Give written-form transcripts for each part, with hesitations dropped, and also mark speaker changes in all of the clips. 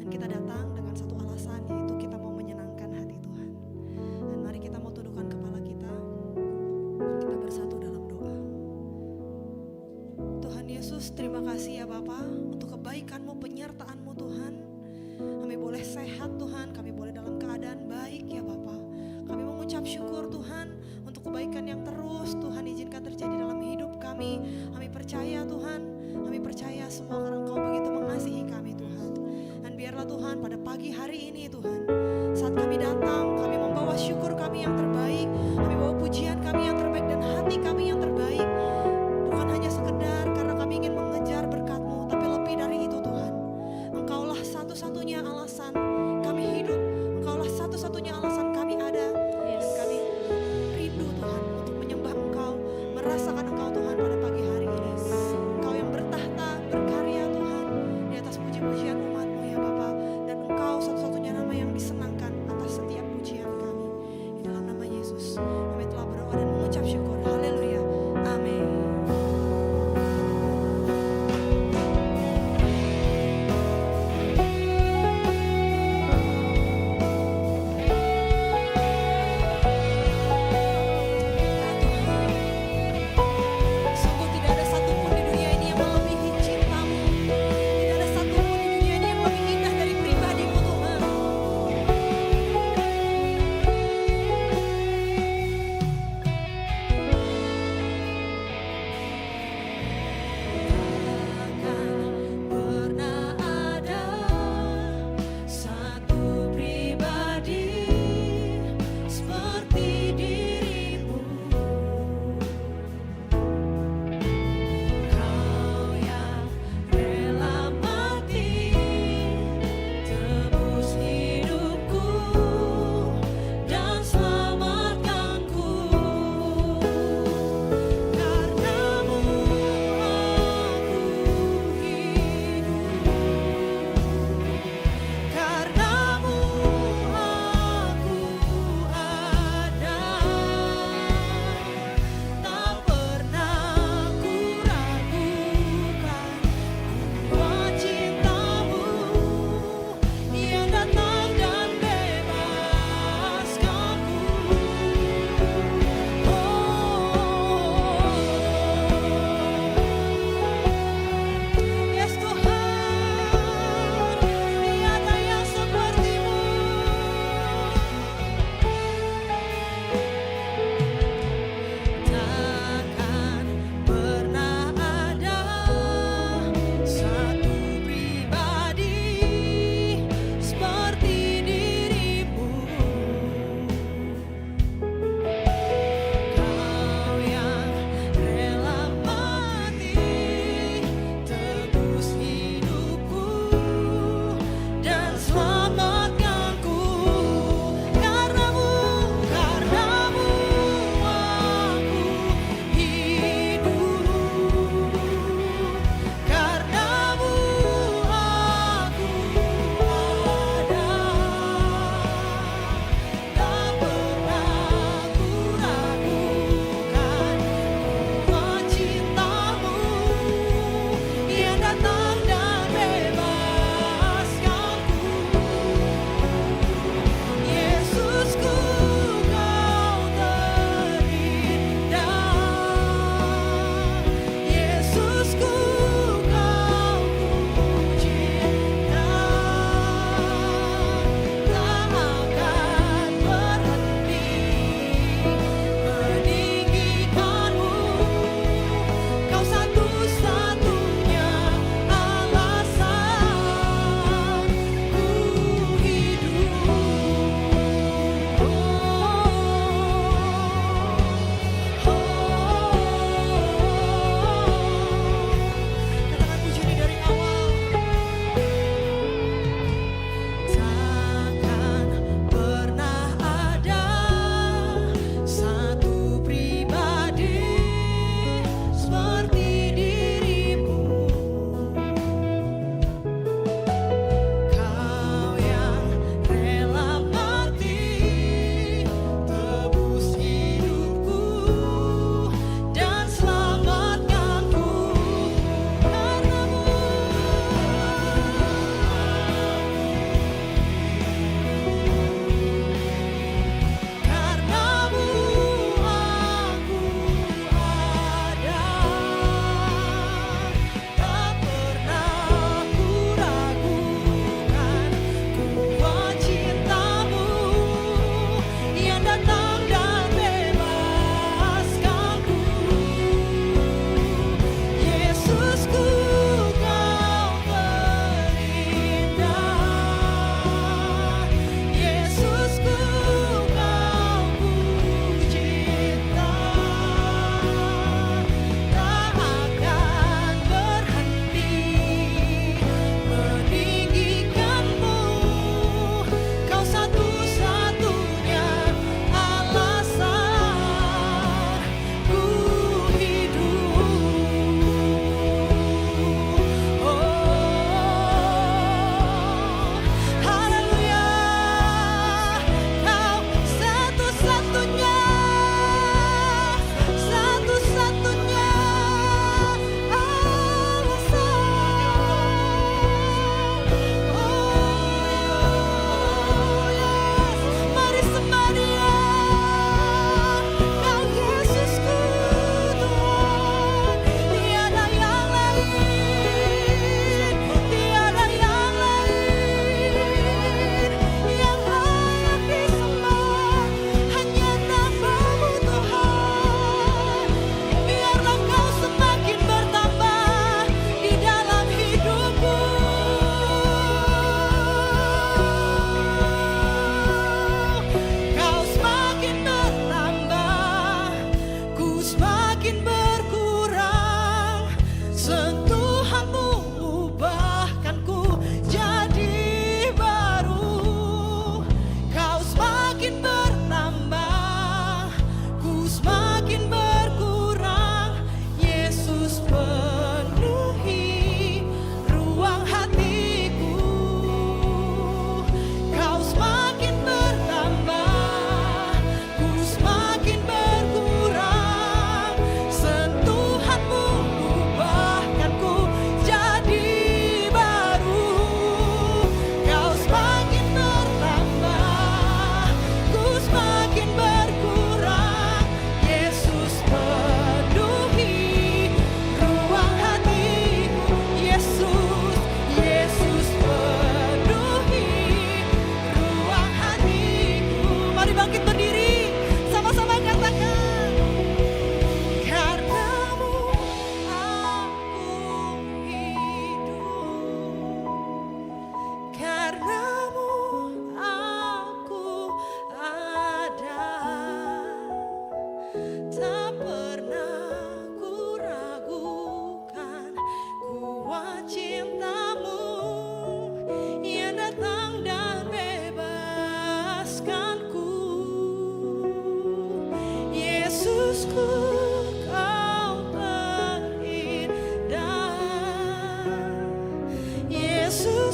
Speaker 1: Dan kita datang dengan satu alasan, yaitu kita mau menyenangkan hati Tuhan. Dan mari kita mau tundukkan kepala kita. Kita bersatu dalam doa. Tuhan Yesus, terima kasih ya Bapa untuk kebaikan-Mu, penyertaan-Mu Tuhan. Kami boleh sehat Tuhan, kami boleh dalam keadaan baik ya Bapa. Kami mengucap syukur Tuhan untuk kebaikan yang terus Tuhan izinkan terjadi dalam hidup kami. Kami percaya Tuhan, kami percaya semua karena Engkau begitu mengasihi kami Tuhan. Dan biarlah Tuhan pada pagi hari ini Tuhan, saat kami datang, kami membawa syukur kami yang terbaik, kami bawa pujian kami yang terbaik dan hati kami yang terbaik. Bukan hanya sekedar karena kami ingin mengejar berkat-Mu, tapi lebih dari itu Tuhan. Engkaulah satu-satunya alasan kami hidup, Engkaulah satu-satunya alasan kami ada. Dan kami rindu Tuhan untuk menyembah Engkau, merasakan Engkau Tuhan pada pagi hari ini. Engkau yang bertahta, berkarya Tuhan di atas puji-pujian umat-Mu ya Bapa. Dan Engkau satu-satunya nama yang disenangkan atas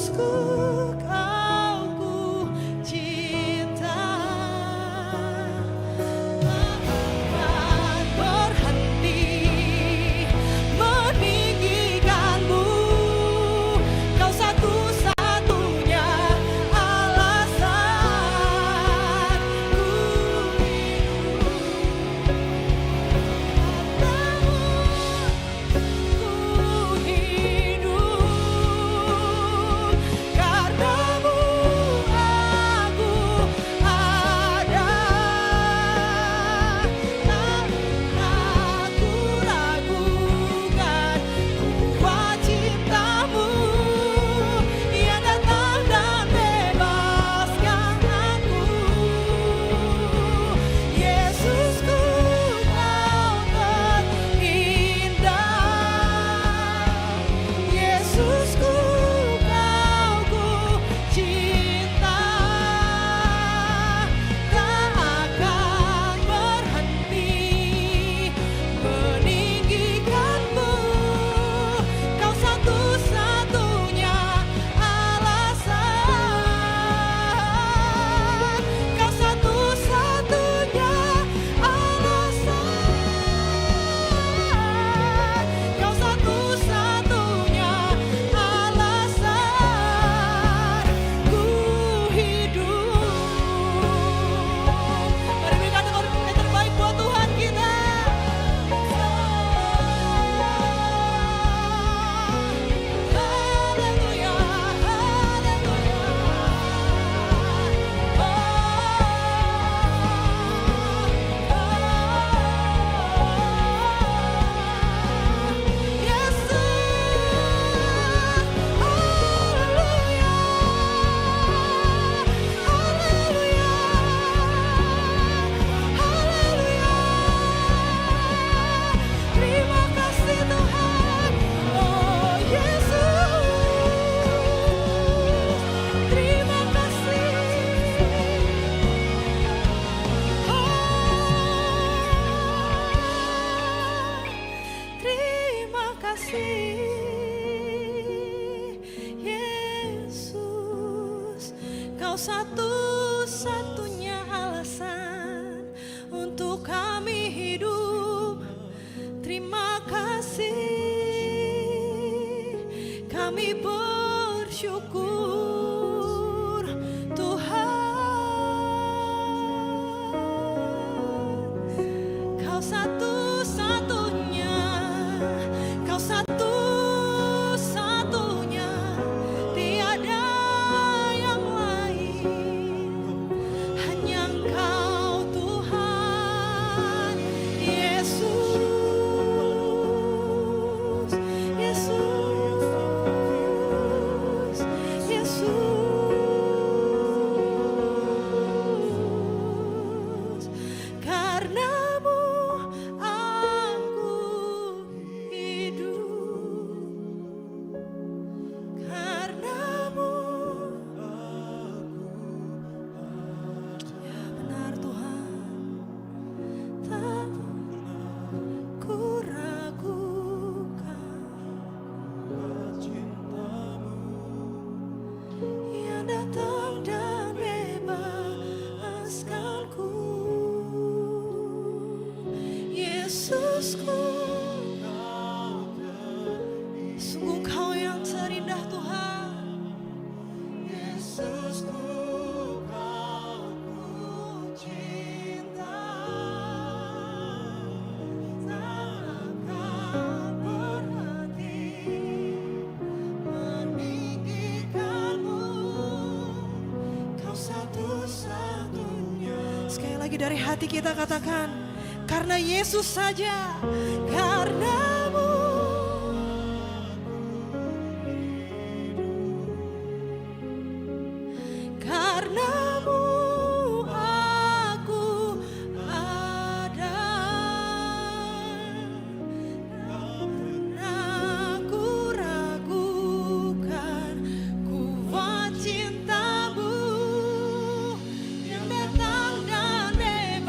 Speaker 1: Yesusku, Kau ku cinta, tak akan berhenti meninggikanmu. Kau satu-satunya alasan ku hidup. Karenamu aku ada, tak aku ragukan kuat cintamu yang datang dan bebaskan aku. Yesusku, Kau terindah, Yesusku, Kau ku cinta, tak akan berhenti meninggikanmu. Kau satu-satunya alasan, Kau satu-satunya alasan, Kau satu-satunya alasan ku hidup. Mari berikan pengorbanan yang terbaik buat Tuhan kita. Haleluya, haleluya. Yesus, haleluya, haleluya, haleluya. Terima kasih Tuhan, oh Yesus, terima kasih. Terima kasih Yesus, Kau satu-satunya alasan untuk kami hidup. Terima kasih, kami bersyukur Tuhan. Kau satu-satunya, Kau satu-satunya, tiada yang lain, hanya Engkau Tuhan. Yesus, Yesus, Yesus. Karenamu aku hidup, karenamu. Ya benar Tuhan, tak ku ragukan yang datang dan bebaskanku. Yesusku, sungguh Kau yang terindah Tuhan. Yesusku, Kau ku cinta, tak akan berhenti meninggikanmu. Kau satu-satunya. Sekali lagi dari hati kita katakan, karena Yesus saja, karenamu karenamu aku ada, aku ragukan kuat cintamu yang datang dan bebaskanku.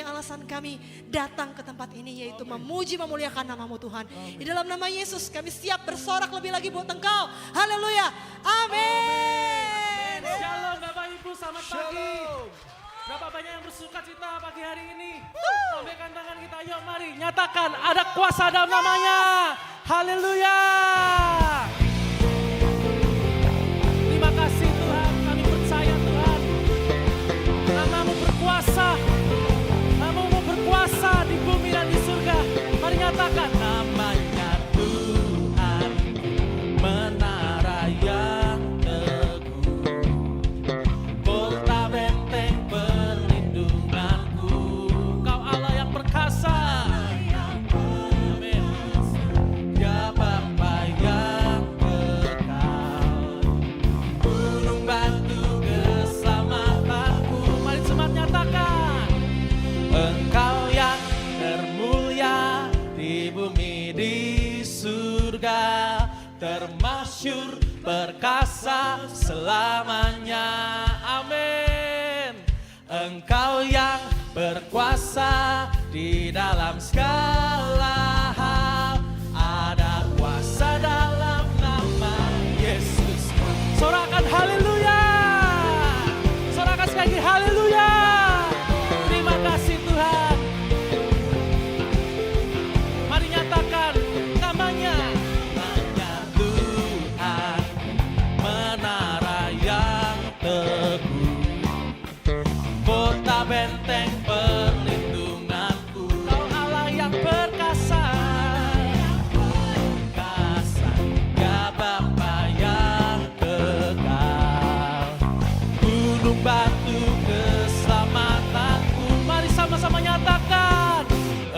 Speaker 1: alasan kami datang ke tempat ini, yaitu memuji memuliakan nama-Mu Tuhan. Di dalam nama Yesus kami siap bersorak lebih lagi buat Engkau. Haleluya. Amin.
Speaker 2: Shalom Bapak Ibu, selamat pagi. Berapa banyak yang bersuka cita pagi hari ini? Lambaikan tangan kita, yuk mari nyatakan ada kuasa dalam namanya. Haleluya. Terima kasih Tuhan, kami percaya Tuhan. Nama-Mu berkuasa, Nama-Mu berkuasa di bumi dan di surga. Mari nyatakan namanya Tuhan, menara yang teguh, kota benteng perlindunganku. Kau Allah yang perkasa. Amin. Ya Bapa yang kekal, gunung batu keselamatanku. Mari semangat nyatakan, Engkau yang termulia di bumi di surga, termasyur perkasa selamanya. Amin. Engkau yang berkuasa di dalam segala hal, ada kuasa dalam nama Yesus. Sorakan haleluya. Sorakan sekali lagi haleluya. Terima kasih Tuhan. Mari nyatakan namanya. Namanya Tuhan, menara yang teguh, kota benteng perlindunganku. Kau Allah yang perkasa, perkasa, ya Bapa yang kekal, gunung batu keselamatanku. Mari sama-sama nyatakan,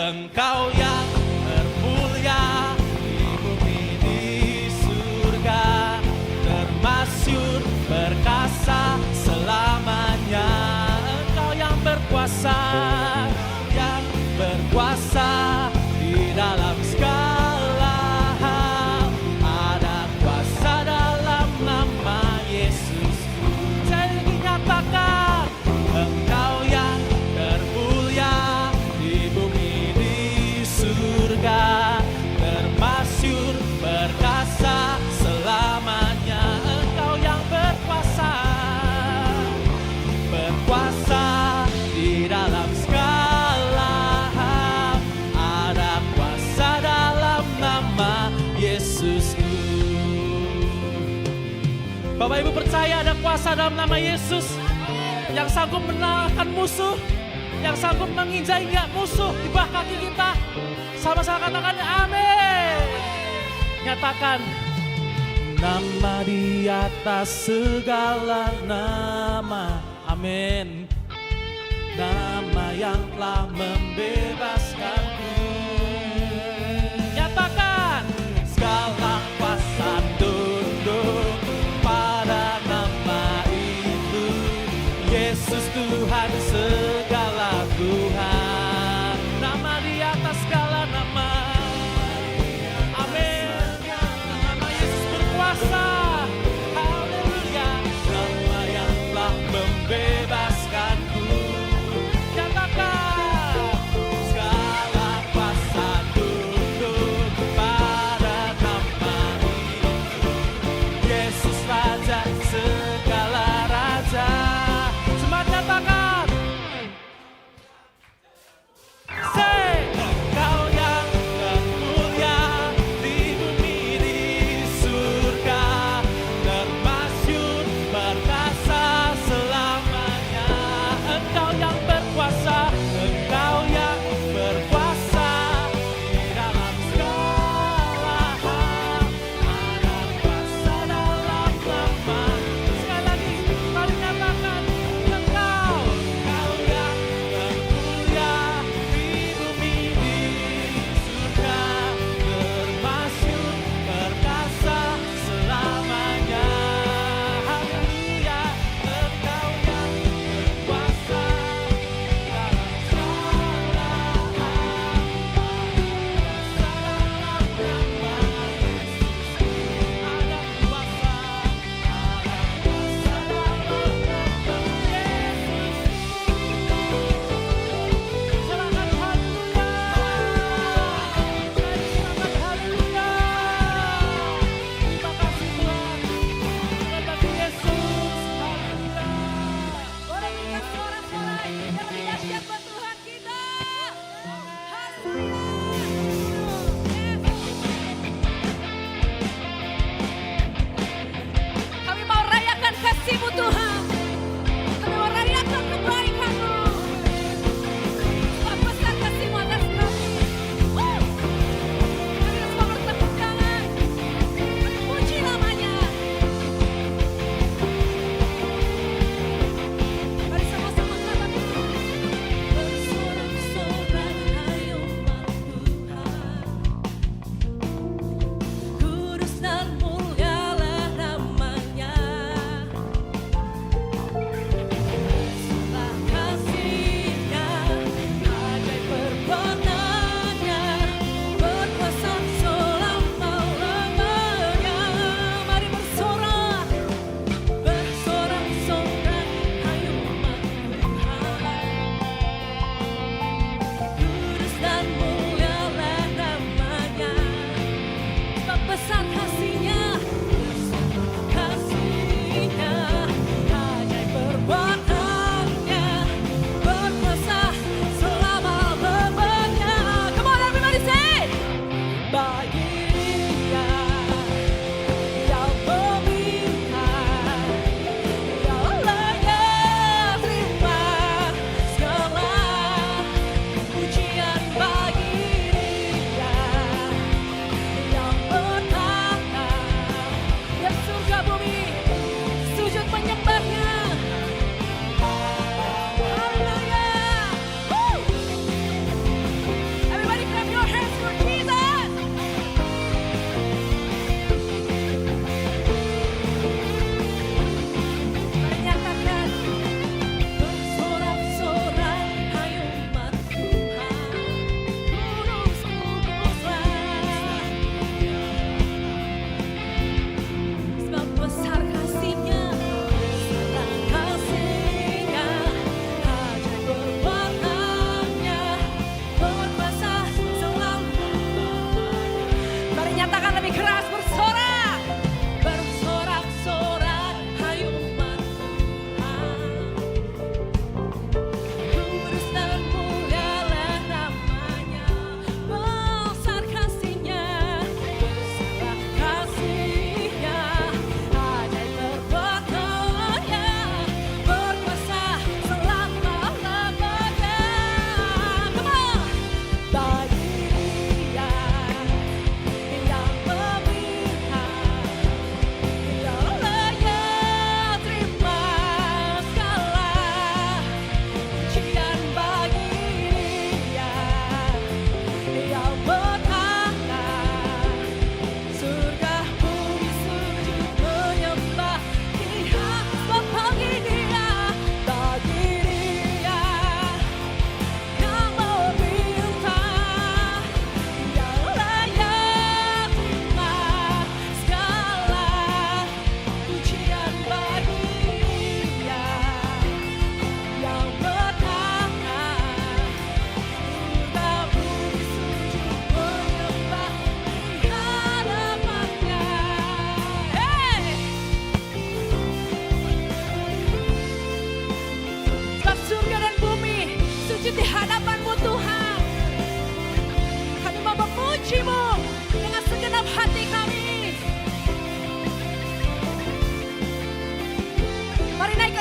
Speaker 2: Engkau yang termulia di bumi di surga, termasyur perkasa selamanya. Engkau yang berkuasa di dalam segala hal, ada kuasa dalam nama Yesus. Saya ingin nyatakan, Engkau yang termulia di bumi di surga, termasyur perkasa selamanya. Engkau yang berkuasa di dalam segala hal, ada kuasa dalam nama Yesusku. Bapak Ibu percaya ada kuasa dalam nama Yesus yang sanggup mengalahkan musuh, yang sanggup menginjak-injak musuh di bawah kaki kita. Sama-sama katakan amin. Nyatakan, nama di atas segala nama. Amin. Nama yang telah membebaskanku. Nyatakan, segala kuasa tunduk pada nama itu. Yesus Tuhan segala Tuhan. Nama di atas segala nama. Amin. Nama Yesus berkuasa. Haleluya. Nama yang telah membebaskanku. Nyatakan, segala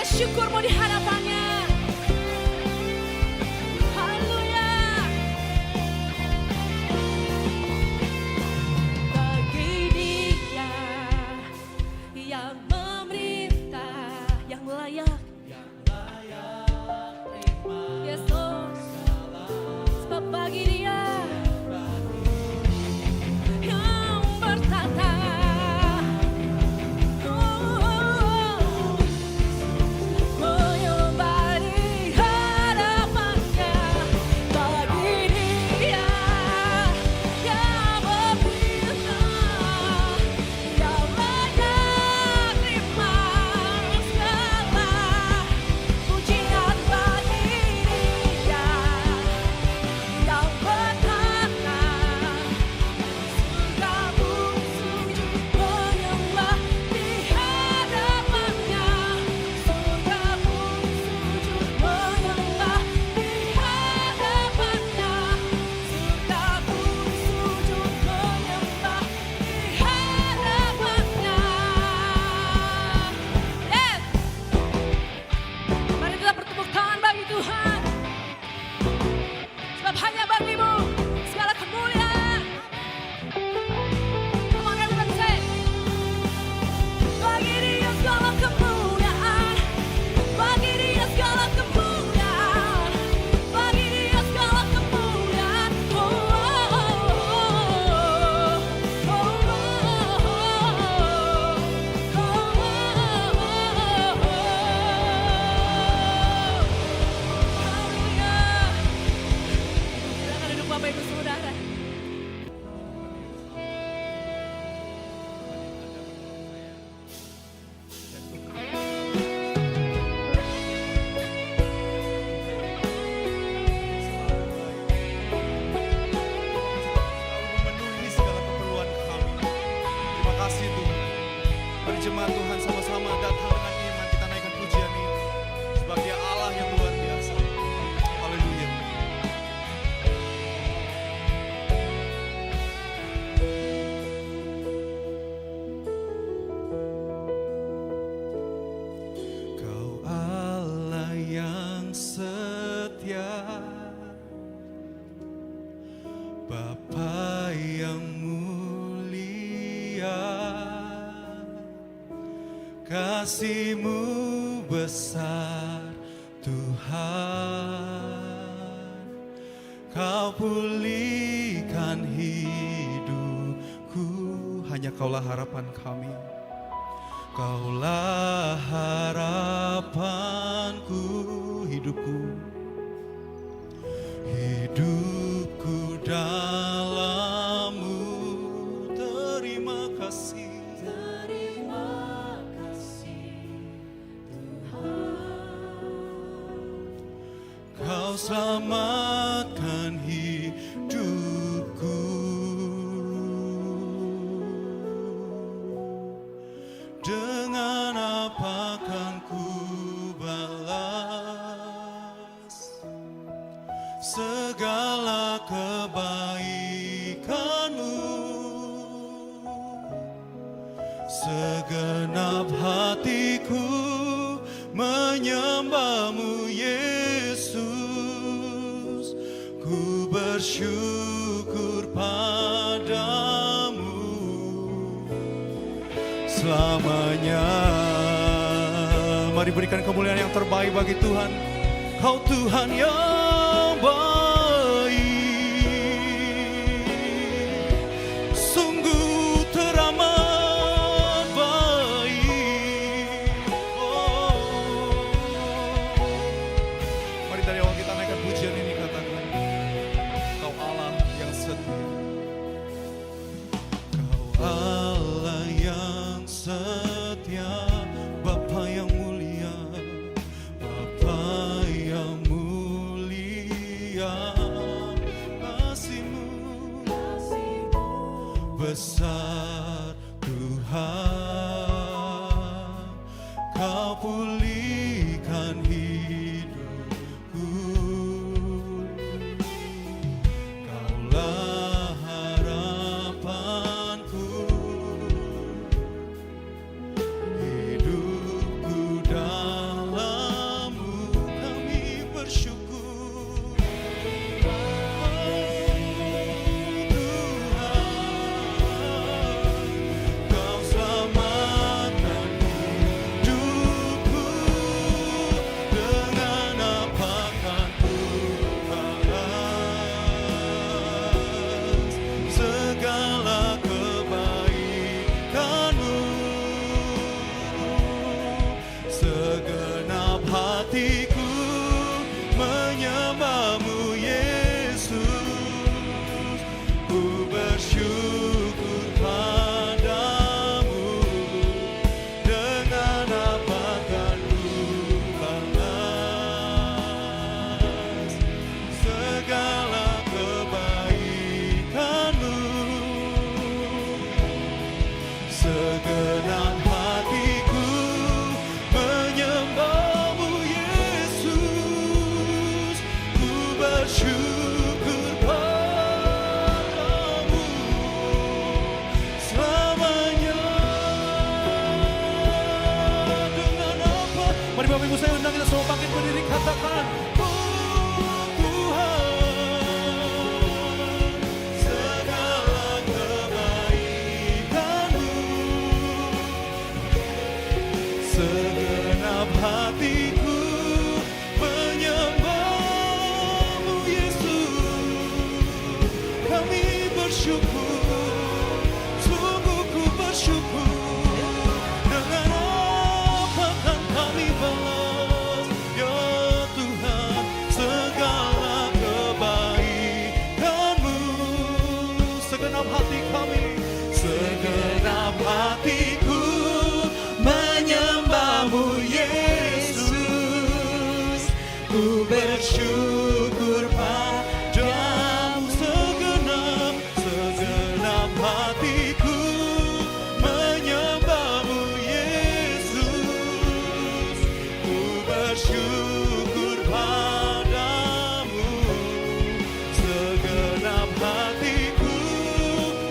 Speaker 1: boleh syukurmu di hadapannya. Haleluya. Bagi Dia yang memerintah, yang layak Yesus, sebab bagi Dia yang bertata, menyembah di hadapannya. Bagi Dia yang memerintah, yang layak terima segala pujian. Bagi Dia yang bertata, surga pun sujud menyembah di hadapannya. Surga pun sujud menyembah di hadapannya. Surga pun sujud menyembah di hadapannya. Yes. Mari kita bertepuk tangan bagi Tuhan, sebab hanya bagi-Mu segala kemuliaan. Come on everybody say, bagi Dia segala kemuliaan, bagi Dia segala kemuliaan, bagi Dia segala kemuliaan. Oh, oh, oh, oh, oh, Haleluya. Silakan duduk Bapak Ibu Saudara.
Speaker 3: Memenuhi segala keperluan kami. Terima kasih Tuhan. Mari jemaat Tuhan sama-sama datang dengan iman, kita naikkan pujian ini sebagai Allah yang luar biasa. Haleluya. Kau Allah yang setia, Bapa yang mulia, kasih-Mu besar Tuhan. Kau pulihkan hidupku, hanya Kaulah harapan kami. Kaulah harapanku, hidupku dalam-Mu. Terima kasih Tuhan. Kau selamatkan hidupku. Dengan apa kan ku balas segala kebaikan-Mu? Segenap hatiku menyembah-Mu Yesus. Ku bersyukur padamu selamanya. Mari berikan kemuliaan yang terbaik bagi Tuhan. Kau Tuhan yang baik, sungguh teramat baik. Oh. Mari dari awal kita naikkan pujian ini, katakan, Kau Allah yang setia. Kau Allah yang setia, Bapa yang mulia, Bapa yang mulia, kasih-Mu besar Tuhan. Kau pulihkan hidupku. Kaulah harapanku. Hidupku dalam
Speaker 2: Mari Bapak Ibu saya undang kita semua bangkit berdiri, katakan,
Speaker 3: Oh Tuhan, segala kebaikan-Mu, segenap hatiku menyembah-Mu Yesus. Kami bersyukur, sungguh ku bersyukur. Dengan apa kan kami balas, ya Tuhan, segala kebaikan-Mu. Segenap hati kami, segenap hatiku menyembah-Mu Yesus. Ku bersyukur padamu, segenap hatiku menyembah-Mu Yesus. Ku bersyukur padamu, segenap hatiku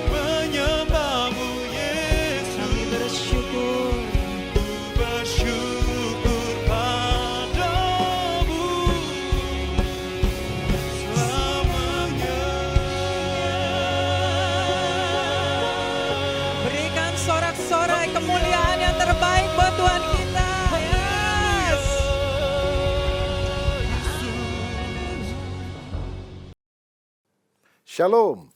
Speaker 3: menyembah-Mu Yesus.
Speaker 4: Kami bersyukur.
Speaker 3: Ku bersyukur padamu selamanya.
Speaker 4: Berikan sorak-sorai kemuliaan yang terbaik buat Tuhan kita. Yes.
Speaker 5: Shalom.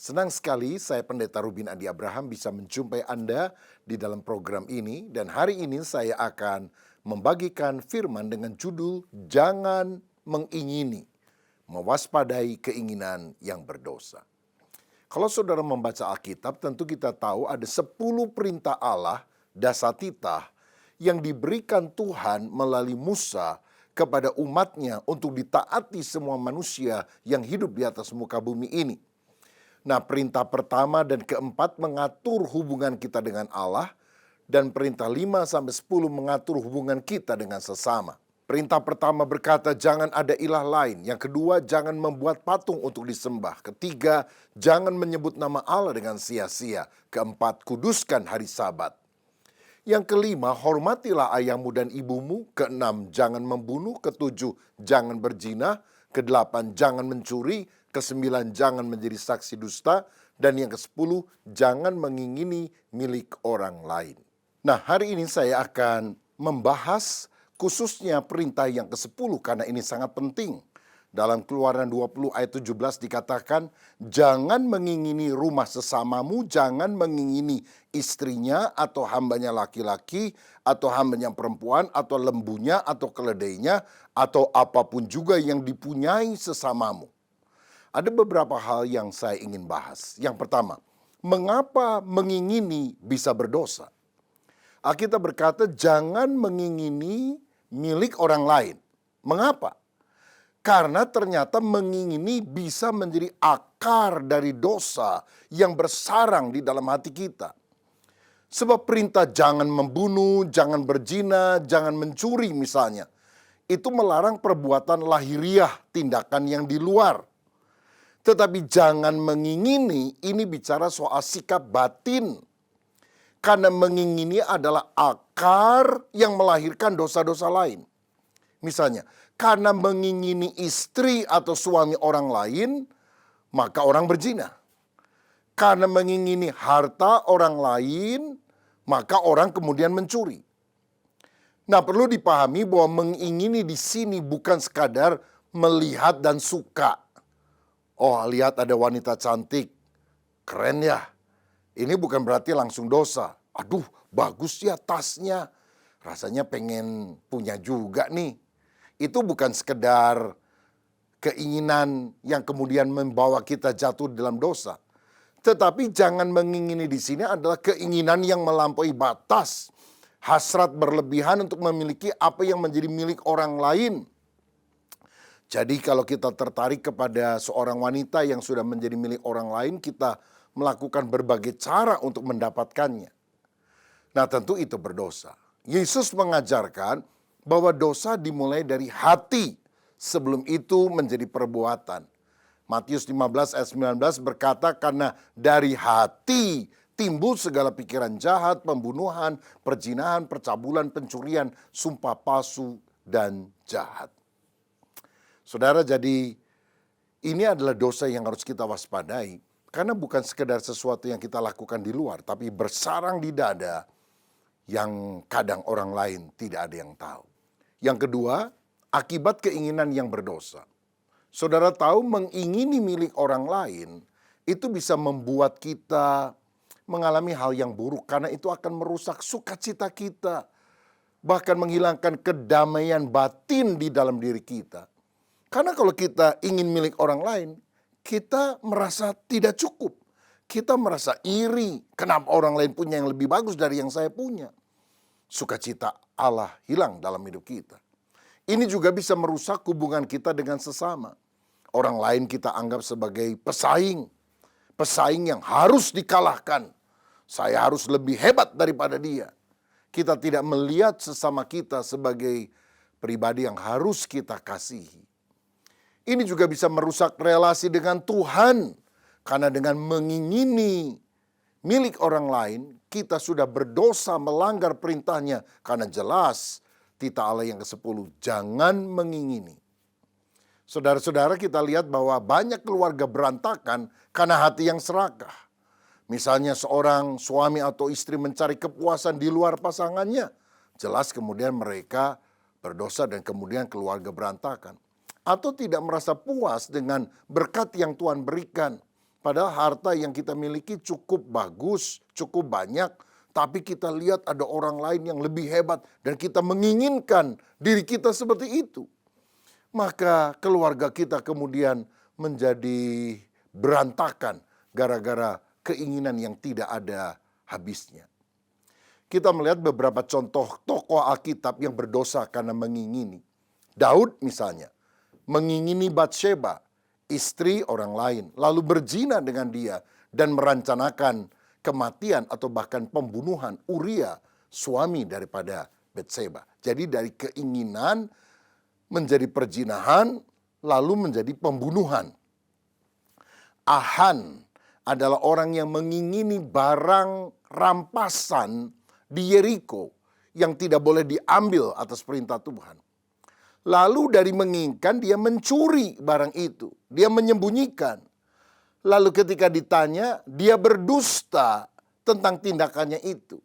Speaker 5: Senang sekali saya Pendeta Rubin Adi Abraham bisa menjumpai Anda di dalam program ini, dan hari ini saya akan membagikan firman dengan judul Jangan Mengingini, Mewaspadai Keinginan yang Berdosa. Kalau saudara membaca Alkitab, tentu kita tahu ada 10 perintah Allah, dasatitah, yang diberikan Tuhan melalui Musa kepada umatnya untuk ditaati semua manusia yang hidup di atas muka bumi ini. Nah, perintah pertama dan keempat mengatur hubungan kita dengan Allah, dan perintah 5-10 mengatur hubungan kita dengan sesama. Perintah pertama berkata, jangan ada ilah lain. Yang kedua, jangan membuat patung untuk disembah. Ketiga, jangan menyebut nama Allah dengan sia-sia. Keempat, kuduskan hari Sabat. Yang kelima, hormatilah ayahmu dan ibumu. Keenam, jangan membunuh. Ketujuh, jangan berzina. Kedelapan, jangan mencuri. Kesembilan, jangan menjadi saksi dusta. Dan yang ke-10, jangan mengingini milik orang lain. Nah, hari ini saya akan membahas khususnya perintah yang ke-10 karena ini sangat penting. Dalam Keluaran 20 ayat 17 dikatakan, jangan mengingini rumah sesamamu, jangan mengingini istrinya atau hambanya laki-laki, atau hambanya perempuan, atau lembunya, atau keledainya, atau apapun juga yang dipunyai sesamamu. Ada beberapa hal yang saya ingin bahas. Yang pertama, mengapa mengingini bisa berdosa? Alkitab berkata, jangan mengingini milik orang lain. Mengapa? Karena ternyata mengingini bisa menjadi akar dari dosa yang bersarang di dalam hati kita. Sebab perintah jangan membunuh, jangan berzina, jangan mencuri misalnya. Itu melarang perbuatan lahiriah, tindakan yang di luar. Tetapi jangan mengingini, ini bicara soal sikap batin. Karena mengingini adalah akar yang melahirkan dosa-dosa lain. Misalnya, karena mengingini istri atau suami orang lain, maka orang berzina. Karena mengingini harta orang lain, maka orang kemudian mencuri. Nah, perlu dipahami bahwa mengingini di sini bukan sekadar melihat dan suka. Oh, lihat ada wanita cantik, keren ya. Ini bukan berarti langsung dosa. Aduh, bagus ya tasnya. Rasanya pengen punya juga nih. Itu bukan sekedar keinginan yang kemudian membawa kita jatuh dalam dosa. Tetapi jangan mengingini di sini adalah keinginan yang melampaui batas. Hasrat berlebihan untuk memiliki apa yang menjadi milik orang lain. Jadi kalau kita tertarik kepada seorang wanita yang sudah menjadi milik orang lain, kita melakukan berbagai cara untuk mendapatkannya. Nah, tentu itu berdosa. Yesus mengajarkan bahwa dosa dimulai dari hati, sebelum itu menjadi perbuatan. Matius 15 ayat 19 berkata, karena dari hati timbul segala pikiran jahat, pembunuhan, perzinahan, percabulan, pencurian, sumpah palsu, dan jahat. Saudara, jadi ini adalah dosa yang harus kita waspadai. Karena bukan sekedar sesuatu yang kita lakukan di luar, tapi bersarang di dada yang kadang orang lain tidak ada yang tahu. Yang kedua, akibat keinginan yang berdosa. Saudara tahu, mengingini milik orang lain itu bisa membuat kita mengalami hal yang buruk karena itu akan merusak sukacita kita. Bahkan menghilangkan kedamaian batin di dalam diri kita. Karena kalau kita ingin milik orang lain, kita merasa tidak cukup. Kita merasa iri, kenapa orang lain punya yang lebih bagus dari yang saya punya. Sukacita Allah hilang dalam hidup kita. Ini juga bisa merusak hubungan kita dengan sesama. Orang lain kita anggap sebagai pesaing. Pesaing yang harus dikalahkan. Saya harus lebih hebat daripada dia. Kita tidak melihat sesama kita sebagai pribadi yang harus kita kasihi. Ini juga bisa merusak relasi dengan Tuhan. Karena dengan mengingini milik orang lain, kita sudah berdosa melanggar perintahnya. Karena jelas titah Allah yang ke-10, jangan mengingini. Saudara-saudara, kita lihat bahwa banyak keluarga berantakan karena hati yang serakah. Misalnya seorang suami atau istri mencari kepuasan di luar pasangannya. Jelas kemudian mereka berdosa dan kemudian keluarga berantakan. Atau tidak merasa puas dengan berkat yang Tuhan berikan. Padahal harta yang kita miliki cukup bagus, cukup banyak. Tapi kita lihat ada orang lain yang lebih hebat. Dan kita menginginkan diri kita seperti itu. Maka keluarga kita kemudian menjadi berantakan gara-gara keinginan yang tidak ada habisnya. Kita melihat beberapa contoh tokoh Alkitab yang berdosa karena mengingini. Daud misalnya, mengingini Batsheba, istri orang lain, lalu berzina dengan dia dan merencanakan kematian atau bahkan pembunuhan Uria, suami daripada Batsheba. Jadi dari keinginan menjadi perzinahan, lalu menjadi pembunuhan. Ahan adalah orang yang mengingini barang rampasan di Yeriko yang tidak boleh diambil atas perintah Tuhan. Lalu dari menginginkan dia mencuri barang itu. Dia menyembunyikan. Lalu ketika ditanya dia berdusta tentang tindakannya itu.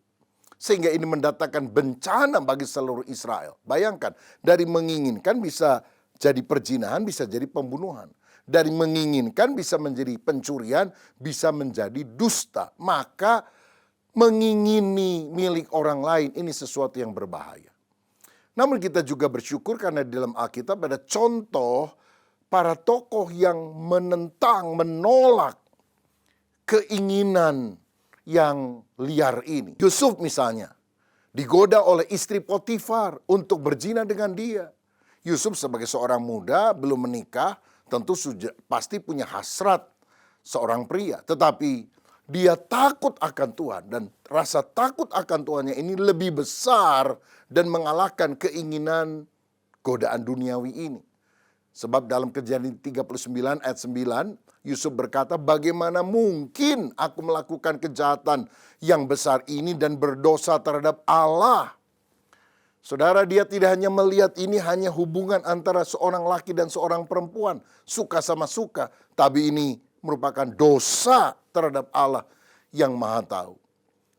Speaker 5: Sehingga ini mendatangkan bencana bagi seluruh Israel. Bayangkan, dari menginginkan bisa jadi perzinahan, bisa jadi pembunuhan. Dari menginginkan bisa menjadi pencurian, bisa menjadi dusta. Maka mengingini milik orang lain ini sesuatu yang berbahaya. Namun kita juga bersyukur karena di dalam Alkitab ada contoh para tokoh yang menentang, menolak keinginan yang liar ini. Yusuf misalnya digoda oleh istri Potifar untuk berzina dengan dia. Yusuf sebagai seorang muda belum menikah tentu pasti punya hasrat seorang pria. Tetapi dia takut akan Tuhan dan rasa takut akan Tuhannya ini lebih besar dan mengalahkan keinginan godaan duniawi ini. Sebab dalam Kejadian 39 ayat 9, Yusuf berkata, bagaimana mungkin aku melakukan kejahatan yang besar ini dan berdosa terhadap Allah. Saudara, dia tidak hanya melihat ini hanya hubungan antara seorang laki dan seorang perempuan. Suka sama suka, tapi ini merupakan dosa terhadap Allah yang Maha Tahu.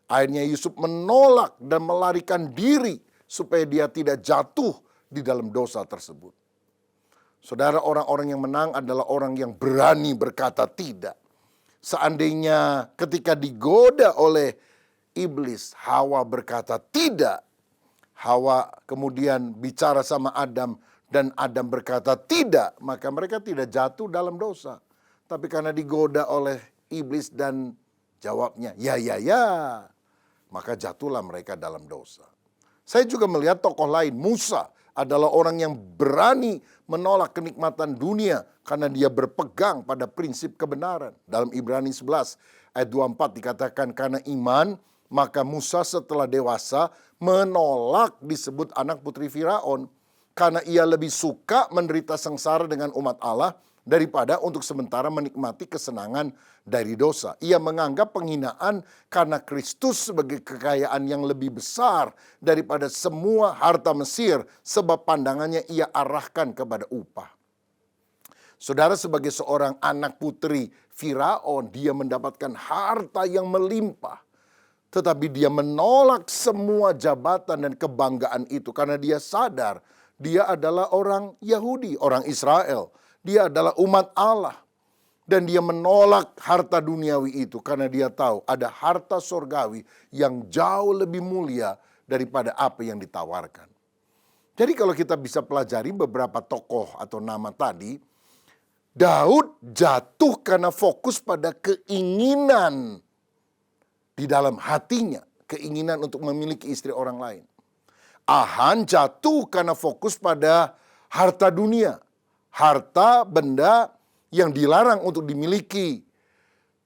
Speaker 5: Akhirnya Yusuf menolak dan melarikan diri supaya dia tidak jatuh di dalam dosa tersebut. Saudara, orang-orang yang menang adalah orang yang berani berkata tidak. Seandainya ketika digoda oleh iblis, Hawa berkata tidak. Hawa kemudian bicara sama Adam dan Adam berkata tidak, maka mereka tidak jatuh dalam dosa. Tapi karena digoda oleh iblis dan jawabnya, ya, maka jatuhlah mereka dalam dosa. Saya juga melihat tokoh lain, Musa adalah orang yang berani menolak kenikmatan dunia karena dia berpegang pada prinsip kebenaran. Dalam Ibrani 11 ayat 24 dikatakan, karena iman maka Musa setelah dewasa menolak disebut anak putri Firaun. Karena ia lebih suka menderita sengsara dengan umat Allah daripada untuk sementara menikmati kesenangan dari dosa. Ia menganggap penghinaan karena Kristus sebagai kekayaan yang lebih besar daripada semua harta Mesir, sebab pandangannya ia arahkan kepada upah. Saudara, sebagai seorang anak putri Firaun, dia mendapatkan harta yang melimpah. Tetapi dia menolak semua jabatan dan kebanggaan itu karena dia sadar dia adalah orang Yahudi, orang Israel. Dia adalah umat Allah. Dan dia menolak harta duniawi itu karena dia tahu ada harta sorgawi yang jauh lebih mulia daripada apa yang ditawarkan. Jadi kalau kita bisa pelajari beberapa tokoh atau nama tadi, Daud jatuh karena fokus pada keinginan di dalam hatinya, keinginan untuk memiliki istri orang lain. Ahan jatuh karena fokus pada harta dunia, harta benda yang dilarang untuk dimiliki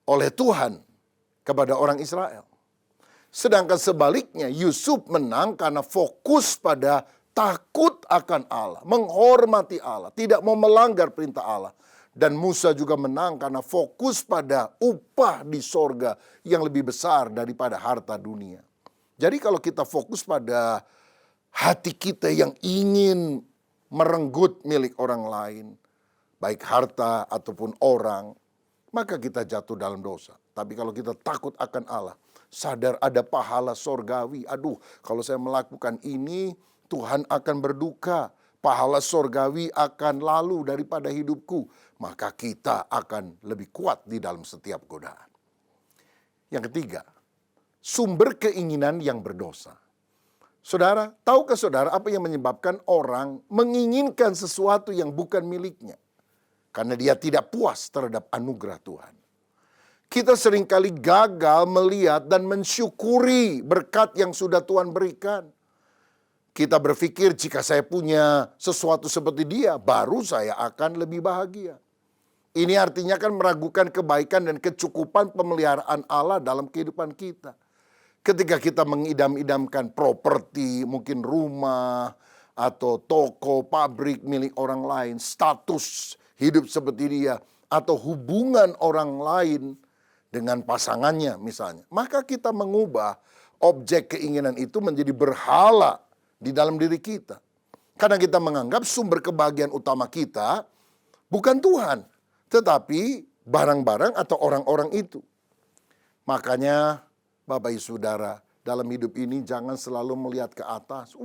Speaker 5: oleh Tuhan kepada orang Israel. Sedangkan sebaliknya, Yusuf menang karena fokus pada takut akan Allah, menghormati Allah, tidak mau melanggar perintah Allah. Dan Musa juga menang karena fokus pada upah di sorga yang lebih besar daripada harta dunia. Jadi kalau kita fokus pada hati kita yang ingin merenggut milik orang lain, baik harta ataupun orang, maka kita jatuh dalam dosa. Tapi kalau kita takut akan Allah, sadar ada pahala sorgawi. Aduh, kalau saya melakukan ini, Tuhan akan berduka. Pahala sorgawi akan lalu daripada hidupku. Maka kita akan lebih kuat di dalam setiap godaan. Yang ketiga, sumber keinginan yang berdosa. Saudara, tahukah saudara apa yang menyebabkan orang menginginkan sesuatu yang bukan miliknya? Karena dia tidak puas terhadap anugerah Tuhan. Kita seringkali gagal melihat dan mensyukuri berkat yang sudah Tuhan berikan. Kita berpikir jika saya punya sesuatu seperti dia, baru saya akan lebih bahagia. Ini artinya kan meragukan kebaikan dan kecukupan pemeliharaan Allah dalam kehidupan kita. Ketika kita mengidam-idamkan properti, mungkin rumah, atau toko, pabrik milik orang lain, status hidup seperti dia, atau hubungan orang lain dengan pasangannya misalnya. Maka kita mengubah objek keinginan itu menjadi berhala di dalam diri kita. Karena kita menganggap sumber kebahagiaan utama kita bukan Tuhan, tetapi barang-barang atau orang-orang itu. Makanya Bapak Ibu Saudara, dalam hidup ini jangan selalu melihat ke atas.